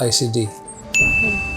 ICD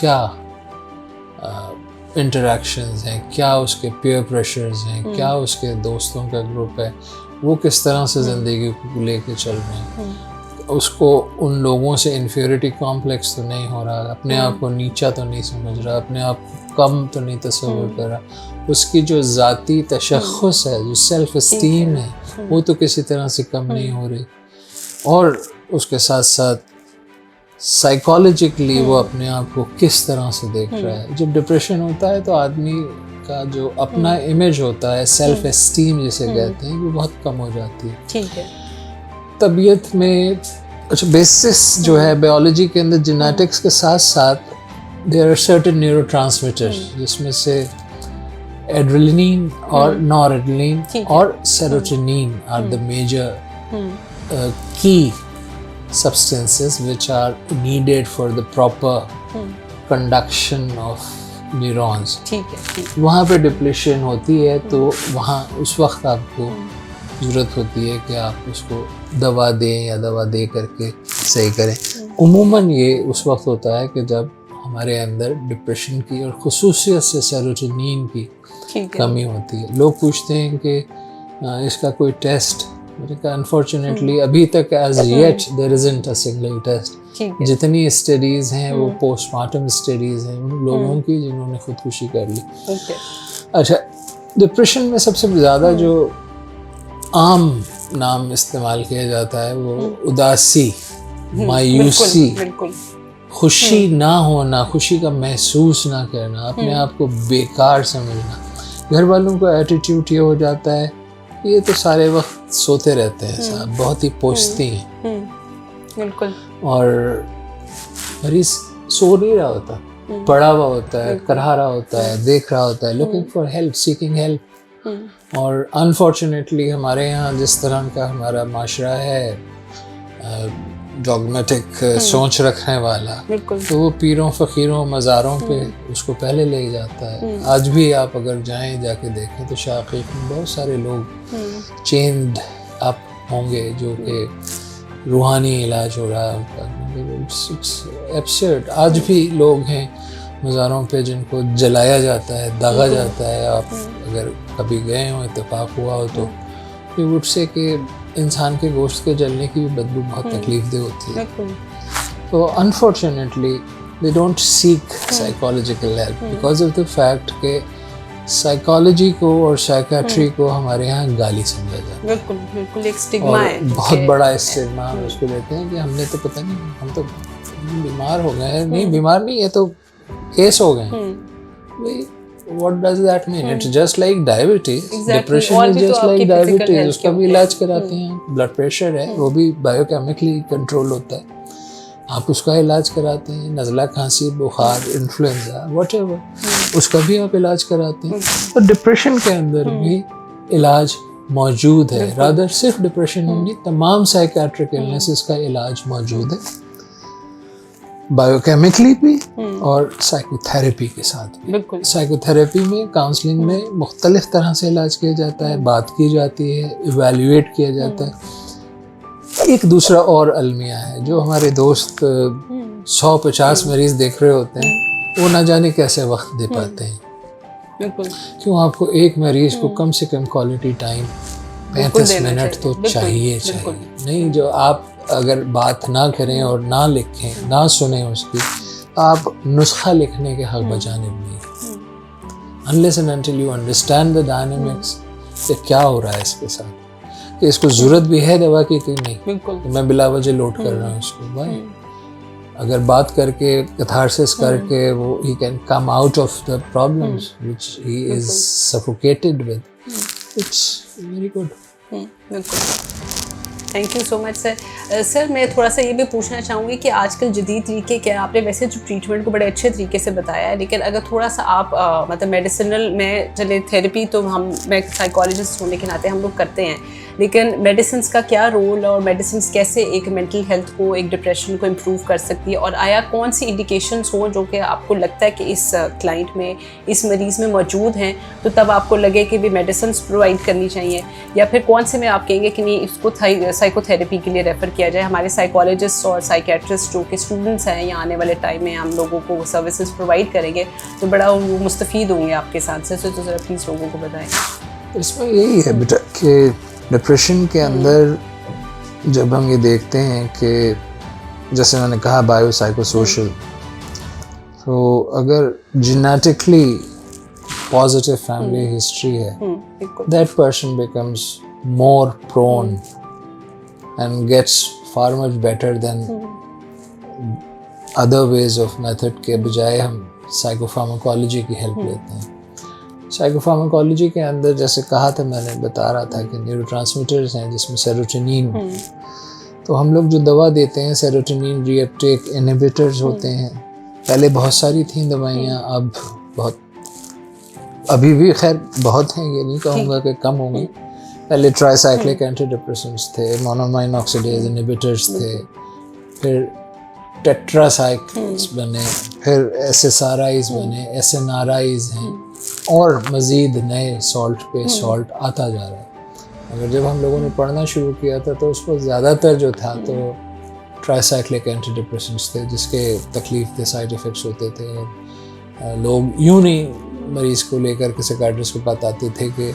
کیا interactions ہیں, کیا اس کے پیئر پریشرز ہیں, کیا اس کے دوستوں کا گروپ ہے, وہ کس طرح سے زندگی کو لے کے چل رہے ہیں. اس کو ان لوگوں سے انفیریٹی کمپلیکس تو نہیں ہو رہا, اپنے آپ کو نیچا تو نہیں سمجھ رہا, اپنے آپ کو کم تو نہیں تصور کر رہا. اس کی جو ذاتی تشخص ہے, جو سیلف اسٹیم ہے, وہ تو کسی طرح سے کم نہیں ہو رہی. اور اس کے ساتھ ساتھ سائیکالوجیکلی وہ اپنے آپ کو کس طرح سے دیکھ رہا ہے. جب ڈپریشن ہوتا ہے تو آدمی کا جو اپنا امیج ہوتا ہے, سیلف اسٹیم جسے کہتے ہیں, وہ بہت کم ہو جاتی ہے. ٹھیک ہے. طبیعت میں کچھ بیسس جو ہے بایولوجی کے اندر جینیٹکس کے ساتھ ساتھ there are certain neurotransmitters, جس میں سے ایڈرینلین اور نار ایڈرینلین اور serotonin are the major key substances which are needed for the proper conduction of neurons. ٹھیک ہے. وہاں پہ ڈپلیشن ہوتی ہے تو وہاں اس وقت آپ کو ضرورت ہوتی ہے کہ آپ اس کو دوا دیں یا دوا دے کر کے صحیح کریں. عموماً یہ اس وقت ہوتا ہے کہ جب ہمارے اندر ڈپریشن کی اور خصوصیت سے سیروٹونین کی کمی ہوتی ہے. لوگ پوچھتے ہیں کہ اس کا کوئی ٹیسٹ, میں کہا انفارچونیٹلی ابھی تک as yet there isn't a single test. جتنی اسٹڈیز ہیں وہ پوسٹ مارٹم اسٹڈیز ہیں ان لوگوں کی جنہوں نے خودکشی کر لی. اچھا, ڈپریشن میں سب سے زیادہ جو عام نام استعمال کیا جاتا ہے وہ اداسی, مایوسی, خوشی نہ ہونا, خوشی کا محسوس نہ کرنا, اپنے آپ کو بیکار سمجھنا. گھر والوں کا ایٹیٹیوڈ یہ ہو جاتا ہے یہ تو سارے وقت سوتے رہتے ہیں صاحب, بہت ہی پوچھتی ہیں. بالکل. اور مریض سو نہیں رہا ہوتا, پڑا ہوا ہوتا ہے, کرا رہا ہوتا ہے, دیکھ رہا ہوتا ہے, looking for help, seeking help. اور انفارچونیٹلی ہمارے یہاں جس طرح کا ہمارا معاشرہ ہے, ڈاگمیٹک سوچ رکھنے والا, تو وہ پیروں فقیروں مزاروں پہ اس کو پہلے لے جاتا ہے. آج بھی آپ اگر جائیں جا کے دیکھیں تو شاقیق میں بہت سارے لوگ چینڈ اپ ہوں گے جو کہ روحانی علاج ہو رہا ہے. ایبسرڈ. آج بھی لوگ ہیں مزاروں پہ جن کو جلایا جاتا ہے, داغا جاتا ہے. آپ اگر کبھی گئے ہوں, اتفاق ہوا ہو تو یہ وڈ سے کہ انسان کے گوشت کے جلنے کی بھی بدبو بہت تکلیف دہ ہوتی ہے. تو unfortunately they don't seek psychological help because of the fact کہ سائیکالوجی کو اور سائیکیٹری کو ہمارے یہاں گالی سمجھا جاتا ہے. بالکل ایک اسٹگما ہے, بہت بڑا اسٹگما ہم اس کو دیتے ہیں کہ ہم نے تو پتہ نہیں, ہم تو بیمار ہو گئے ہیں. نہیں, بیمار نہیں, یہ تو کیس ہو گئے ہیں. What does that mean? It's just like diabetes. Depression is just like diabetes. اس کا بھی علاج کراتے ہیں. بلڈ پریشر ہے وہ بھی بایو کیمیکلی کنٹرول ہوتا ہے, آپ اس کا علاج کراتے ہیں. نزلہ, کھانسی, بخار, انفلوئنزا, واٹ ایور, اس کا بھی آپ علاج کراتے ہیں. اور ڈپریشن کے اندر بھی علاج موجود ہے. رادر صرف ڈپریشن میں نہیں, تمام سائیکیٹرک النیسز کا علاج موجود ہے, بایو کیمیکلی بھی اور سائیکو تھیراپی کے ساتھ بھی. سائیکو تھیراپی میں, کاؤنسلنگ میں مختلف طرح سے علاج کیا جاتا ہے, بات کی جاتی ہے, ایویلیویٹ کیا جاتا ہے. ایک دوسرا اور المیہ ہے جو ہمارے دوست 150 مریض دیکھ رہے ہوتے ہیں, وہ نہ جانے کیسے وقت دے پاتے ہیں. کیوں آپ کو ایک مریض کو کم سے کم کوالٹی ٹائم 35 منٹ تو چاہیے. نہیں جو آپ اگر بات نہ کریں اور نہ لکھیں, نہ سنیں اس کی, آپ نسخہ لکھنے کے حق بجانب نہیں. unless and until you understand the dynamics کہ کیا ہو رہا ہے اس کے ساتھ, کہ اس کو ضرورت بھی ہے دوا کی کہ نہیں, کہ میں بلا وجہ لوڈ کر رہا ہوں اس کو. بھائی اگر بات کر کے کتھارسس کر کے وہ he can come out of the problems which he is suffocated with, it's very good. Thank you so much sir. Sir میں تھوڑا سا یہ بھی پوچھنا چاہوں گی کہ آج کل جدید طریقے کیا, آپ نے ویسے جو ٹریٹمنٹ کو بڑے اچھے طریقے سے بتایا ہے, لیکن اگر تھوڑا سا آپ مطلب میڈیسنل میں چلے, تھیراپی تو میں سائیکالوجسٹ ہونے کے ناطے ہم لوگ کرتے ہیں, لیکن میڈیسنس کا کیا رول اور میڈیسنس کیسے ایک مینٹل ہیلتھ کو, ایک ڈپریشن کو امپروو کر سکتی ہے, اور آیا کون سی انڈیکیشنس ہوں جو کہ آپ کو لگتا ہے کہ اس کلائنٹ میں, اس مریض میں موجود ہیں, تو تب آپ کو لگے کہ بھی میڈیسنس پرووائڈ کرنی چاہیے, یا پھر کون سے میں آپ کہیں گے کہ نہیں اس کو سائیکو تھیراپی کے لیے ریفر کیا جائے. ہمارے سائیکالوجسٹ اور سائیکیٹرسٹ جو کہ اسٹوڈنٹس ہیں یا آنے والے ٹائم میں ہم لوگوں کو سروسز پرووائڈ کریں گے تو بڑا وہ مستفید ہوں گے آپ کے ساتھ سے, تو ذرا پلیز لوگوں کو بتائیں. اس میں یہی ہے بیٹا کہ ڈپریشن کے اندر جب ہم یہ دیکھتے ہیں کہ جیسے میں نے کہا بایو سائیکو سوشل, تو اگر جینیٹکلی پازیٹیو فیملی ہسٹری ہے, that person becomes more prone and gets far much better than other ways of method کے بجائے ہم سائیکو فارماکالوجی کی ہیلپ لیتے ہیں. سائیکو فارماکالوجی کے اندر جیسے کہا تھا, میں نے بتا رہا تھا کہ نیورو ٹرانسمیٹرز ہیں جس میں سیروٹونین, تو ہم لوگ جو دوا دیتے ہیں سیروٹونین ری اپٹیک انہیبیٹرز ہوتے ہیں. پہلے بہت ساری تھیں دوائیاں, اب بہت, ابھی بھی خیر بہت ہیں, یہ نہیں کہوں گا کہ کم ہوں گی. پہلے ٹرائی سائکلک اینٹی ڈپریسنٹس تھے, مونومائن آکسیڈیز انہیبیٹرز تھے, پھر ٹیٹرا سائکلز بنے, پھر ایس ایس آر آئیز بنے, ایس این آر آئیز ہیں, اور مزید نئے سالٹ پہ سالٹ آتا جا رہا ہے. اگر جب ہم لوگوں نے پڑھنا شروع کیا تھا تو اس کو زیادہ تر جو تھا تو ٹرائی سائکلک اینٹی ڈپریسنٹس تھے جس کے تکلیف دہ سائڈ ایفیکٹس ہوتے تھے, اور لوگ یوں نہیں مریض کو لے کر کے سائیکیٹرسٹ کے پاس آتے تھے کہ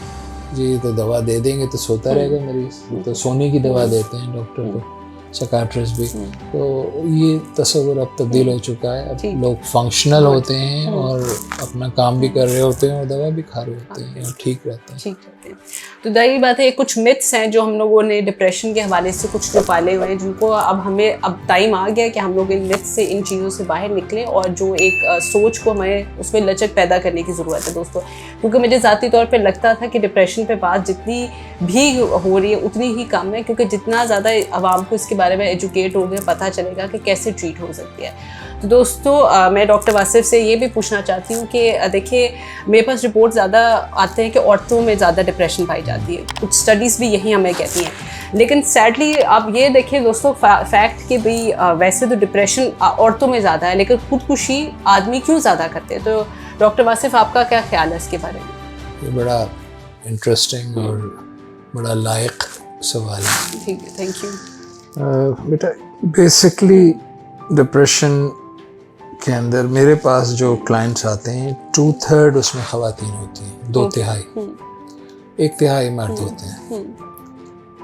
جی تو دوا دے دیں گے تو سوتا رہے گا مریض, تو سونے کی دوا دیتے ہیں ڈاکٹر کو, سائیکیٹرسٹ بھی. تو یہ تصور اب تبدیل ہو چکا ہے, اب لوگ فنکشنل ہوتے ہیں اور اپنا کام بھی کر رہے ہوتے ہیں اور دوا بھی کھا رہے ہوتے ہیں اور ٹھیک رہتے ہیں. تو ظاہری بات ہے کچھ متس ہیں جو ہم لوگوں نے ڈپریشن کے حوالے سے کچھ جو پالے ہوئے ہیں, جن کو اب ہمیں اب ٹائم آ گیا کہ ہم لوگ ان متس سے, ان چیزوں سے باہر نکلیں, اور جو ایک سوچ کو ہمیں اس میں لچک پیدا کرنے کی ضرورت ہے دوستوں. کیونکہ مجھے ذاتی طور پہ لگتا تھا کہ ڈپریشن پہ بات جتنی بھی ہو رہی ہے اتنی ہی کم ہے, کیونکہ جتنا زیادہ عوام کو اس کے بارے میں ایجوکیٹ ہو گیا, پتہ چلے گا کہ کیسے ٹریٹ ہو سکتی ہے. تو دوستو میں ڈاکٹر واصف سے یہ بھی پوچھنا چاہتی ہوں کہ دیکھیے میرے پاس رپورٹ زیادہ آتے ہیں کہ عورتوں میں زیادہ ڈپریشن پائی جاتی ہے, کچھ اسٹڈیز بھی یہی ہمیں کہتی ہیں, لیکن سیڈلی آپ یہ دیکھیں دوستوں فیکٹ کہ بھئی ویسے تو ڈپریشن عورتوں میں زیادہ ہے, لیکن خودکشی آدمی کیوں زیادہ کرتے ہیں؟ تو ڈاکٹر واصف آپ کا کیا خیال ہے اس کے بارے میں؟ یہ بڑا انٹرسٹنگ اور بڑا لائق سوال ہے. ٹھیک ہے, thank you. Beta basically depression کے اندر میرے پاس جو کلائنٹس آتے ہیں 2/3 اس میں خواتین ہوتی ہیں, 2/3, 1/3 مرد ہوتے ہیں.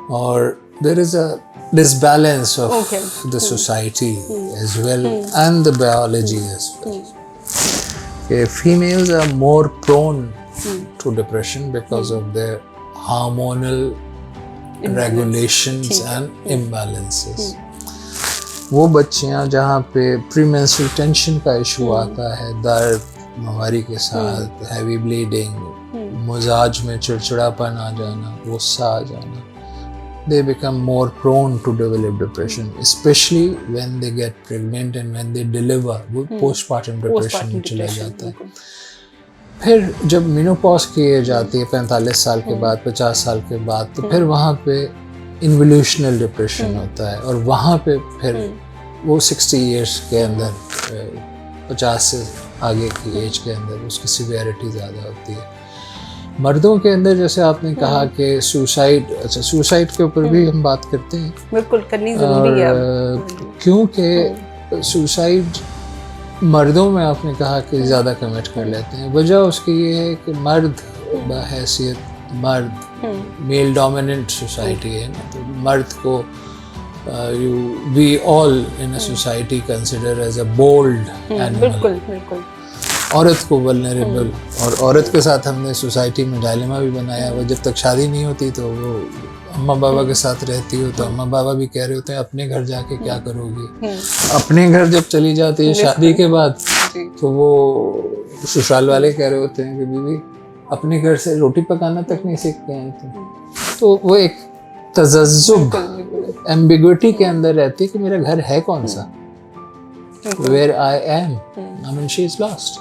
اور there is a disbalance of the society as well and the biology as well. Females are more prone to depression because of their hormonal regulations and imbalances. وہ بچیاں جہاں پہ پری مینسٹرل ٹینشن کا ایشو آتا ہے, درد مماری کے ساتھ, ہیوی بلیڈنگ, مزاج میں چڑچڑاپن آ جانا, غصہ آ جانا, they become more prone to develop depression, especially when they get pregnant and when they deliver. وہ پوسٹ پارٹم ڈپریشن میں چلا جاتا ہے. پھر جب مینوپاز کی ایج آتی ہے 45 سال کے بعد, 50 سال کے بعد, تو پھر وہاں پہ انولیوشنل ڈپریشن ہوتا ہے, اور وہاں پہ پھر وہ 60 ایئرس کے اندر, 50 سے آگے کی ایج کے اندر اس کی سیویرٹی زیادہ ہوتی ہے. مردوں کے اندر جیسے آپ نے کہا کہ سوسائڈ, اچھا سوسائڈ کے اوپر بھی ہم بات کرتے ہیں, بالکل کرنی ضروری ہے, کیونکہ سوسائڈ مردوں میں آپ نے کہا کہ زیادہ کمٹ کر لیتے ہیں. وجہ اس کی یہ ہے کہ مرد بحیثیت مرد میل ڈومیننٹ سوسائٹی ہے نا, تو مرد کو we all in a society consider as a bold animal. بالکل بالکل. عورت کو ولنریبل, اور عورت کے ساتھ ہم نے سوسائٹی میں ڈائلیما بھی بنایا ہوا. جب تک شادی نہیں ہوتی تو وہ اماں بابا کے ساتھ رہتی ہو, تو اماں بابا بھی کہہ رہے ہوتے ہیں اپنے گھر جا کے کیا کرو گی. اپنے گھر جب چلی جاتی ہے شادی کے بعد, تو وہ سسرال والے کہہ رہے ہوتے ہیں کہ بیوی اپنے گھر سے روٹی پکانا تک نہیں سیکھ کے آئی تھی. تو وہ ایک تذبذب, ایمبیگوٹی کے اندر رہتی ہے کہ میرا گھر ہے کون سا, where I am, I mean she is lost.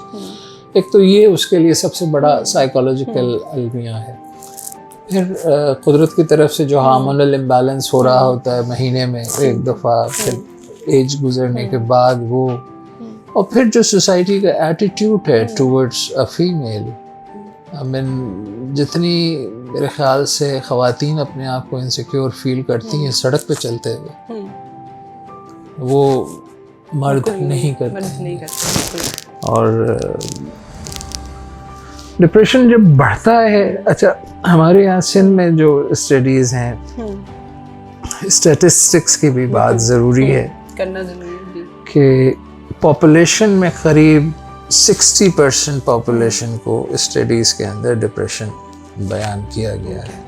ایک تو یہ اس کے لیے سب سے بڑا سائیکالوجیکل المیہ ہے. پھر قدرت کی طرف سے جو ہارمونل امبیلنس ہو رہا ہوتا ہے مہینے میں ایک دفعہ، پھر ایج گزرنے کے بعد وہ، اور پھر جو سوسائٹی کا ایٹیٹیوڈ ہے ٹورڈس اے فیمیل، جتنی میرے خیال سے خواتین اپنے آپ کو انسیکیور فیل کرتی ہیں سڑک پہ چلتے ہوئے، وہ مرد نہیں کرتے. اور ڈپریشن جب بڑھتا ہے، اچھا ہمارے یہاں سندھ میں جو اسٹڈیز ہیں، اسٹیٹسٹکس کی بھی بات ضروری ہے کرنا ضروری ہے کہ پاپولیشن میں قریب 60% پاپولیشن کو اسٹڈیز کے اندر ڈپریشن بیان کیا گیا ہے،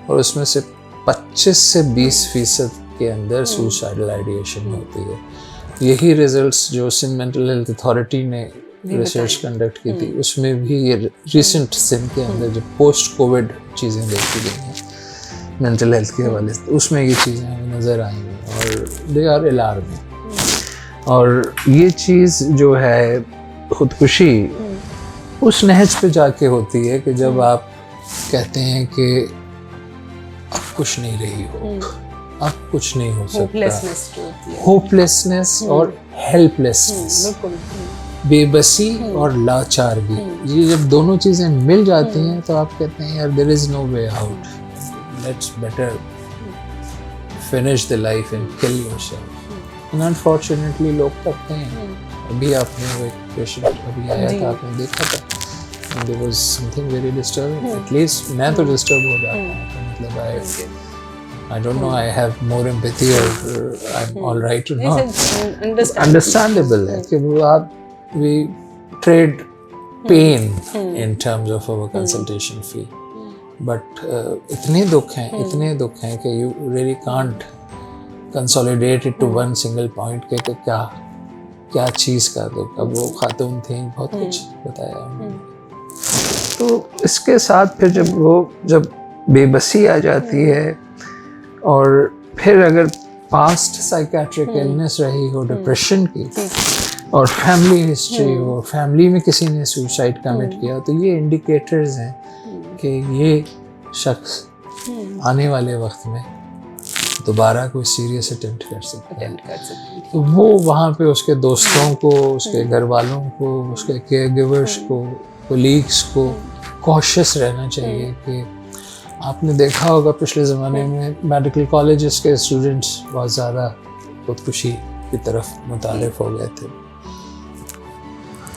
اور اس میں سے 25 سے 20% کے اندر سوسائڈل آئیڈیشن ہوتی ہے. یہی ریزلٹس جو سندھ مینٹل ہیلتھ اتھارٹی نے ریسرچ کنڈکٹ کی تھی، اس میں بھی یہ ریسنٹ سندھ کے اندر جو پوسٹ کووڈ چیزیں دیکھی گئی ہیں مینٹل ہیلتھ کے حوالے سے، اس میں یہ چیزیں ہمیں نظر آئیں گی، اور دے آر الارمنگ. اور یہ چیز جو ہے خودکشی اس نہج پہ جا کے ہوتی ہے کہ جب آپ کہتے ہیں کہ اب کچھ نہیں رہی ہو، اب کچھ نہیں ہو سکتا، ہوپلیسنس اور ہیلپلیسنس، بے بسی اور لاچارگی، یہ جب دونوں چیزیں مل جاتی ہیں تو آپ کہتے ہیں یار there is no way out, let's better finish the life and kill yourself. And unfortunately لوگ کرتے ہیں. ابھی آپ نے وہ ایک پیشنٹ ابھی آیا تھا، آپ نے دیکھا تھا، there was something very disturbing. At least میں تو ڈسٹرب ہو جاتا ہوں، مطلب I don't know, I have more empathy or I'm all right or not. Understandable ہے کہ وہ آپ we trade pain in terms of our consultation fee, but اتنے دکھ ہیں کہ you really can't consolidate it to one single point کہ کیا چیز کا دکھ. اب وہ خاتون تھیں، بہت کچھ بتایا انہوں نے. تو اس کے ساتھ پھر جب بے بسی آ جاتی ہے، اور پھر اگر پاسٹ سائیکیٹرک ایلنس رہی ہو ڈپریشن کی، اور فیملی ہسٹری ہو، فیملی میں کسی نے سوسائڈ کمٹ کیا، تو یہ انڈیکیٹرز ہیں کہ یہ شخص آنے والے وقت میں دوبارہ کوئی سیریس اٹیمپٹ کر سکتا ہے. تو وہ وہاں پہ اس کے دوستوں کو، اس کے گھر والوں کو، اس کے کیئر گیورس کو، کولیگس کو کوشش رہنا چاہیے. کہ آپ نے دیکھا ہوگا پچھلے زمانے میں میڈیکل کالجز کے اسٹوڈنٹس بہت زیادہ خودکشی کی طرف متعارف ہو گئے تھے.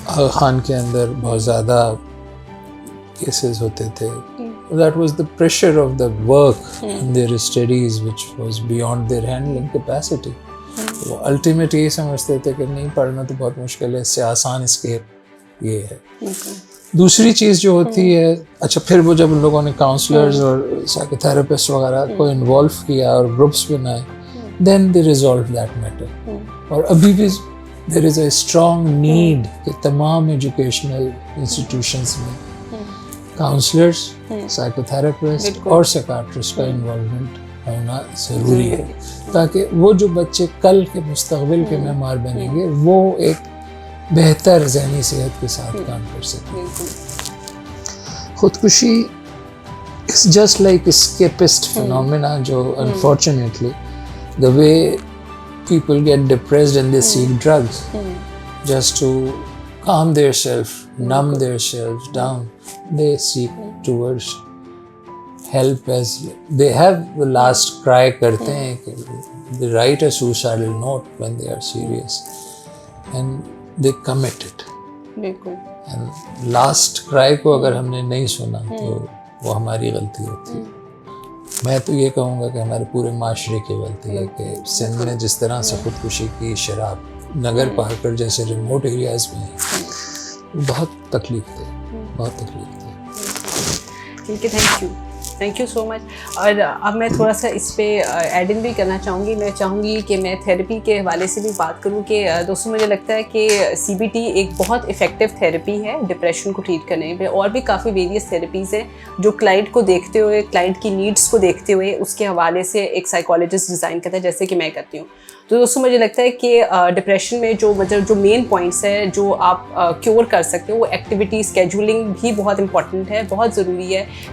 آغا خان کے اندر بہت زیادہ کیسز ہوتے تھے. That was the pressure of the work in their studies which was beyond their handling capacity. وہ الٹیمیٹ یہی سمجھتے تھے کہ نہیں پڑھنا تو بہت مشکل ہے، اس سے آسان اسکیپ یہ ہے. دوسری چیز جو ہوتی ہے، اچھا پھر وہ جب ان لوگوں نے کاؤنسلرز اور سائیکو تھراپسٹ وغیرہ کو انوالو کیا اور گروپس بنائے، then they resolved that matter. اور ابھی بھی there is a strong need کہ تمام ایجوکیشنل انسٹیٹیوشنس میں کاؤنسلرز، سائیکو تھراپسٹ اور سائیکیٹرسٹ کا انوالومنٹ ہونا ضروری ہے، تاکہ وہ جو بچے کل کے مستقبل کے معمار بنیں گے وہ ایک بہتر ذہنی صحت کے ساتھ کام کر سکیں. خودکشی is just like escapist phenomena جو unfortunately the way people get depressed and they seek drugs just to calm themselves, numb themselves down. They seek towards help as they have the last cry کرتے ہیں کہ they write a suicidal note when they are serious and they commit it. And last cry کو اگر ہم نے نہیں سنا تو وہ ہماری غلطی ہوتی ہے. میں تو یہ کہوں گا کہ ہمارے پورے معاشرے کی غلطی ہے کہ سندھ میں جس طرح سے خودکشی کی شراب نگر پارکر جیسے ریموٹ ایریاز میں ہے، بہت تکلیف دے، بہت تکلیف دے. ٹھیک ہے، تھینک یو سو مچ. اور اب میں تھوڑا سا اس پہ ایڈ ان بھی کرنا چاہوں گی. میں چاہوں گی کہ میں تھیراپی کے حوالے سے بھی بات کروں کہ دوستوں مجھے لگتا ہے کہ سی بی ٹی ایک بہت افیکٹو تھیراپی ہے ڈپریشن کو ٹریٹ کرنے میں. اور بھی کافی ویریس تھیراپیز ہیں جو کلائنٹ کو دیکھتے ہوئے، کلائنٹ کی نیڈس کو دیکھتے ہوئے اس کے حوالے سے ایک سائیکالوجسٹ ڈیزائن کرتا ہے، جیسے کہ میں کرتی ہوں. تو دوستوں مجھے لگتا ہے کہ ڈپریشن میں جو مین پوائنٹس ہیں جو آپ کیور کر سکتے ہو، وہ ایکٹیویٹی اسکیجولنگ بھی بہت امپورٹنٹ ہے. بہت ضروری ہے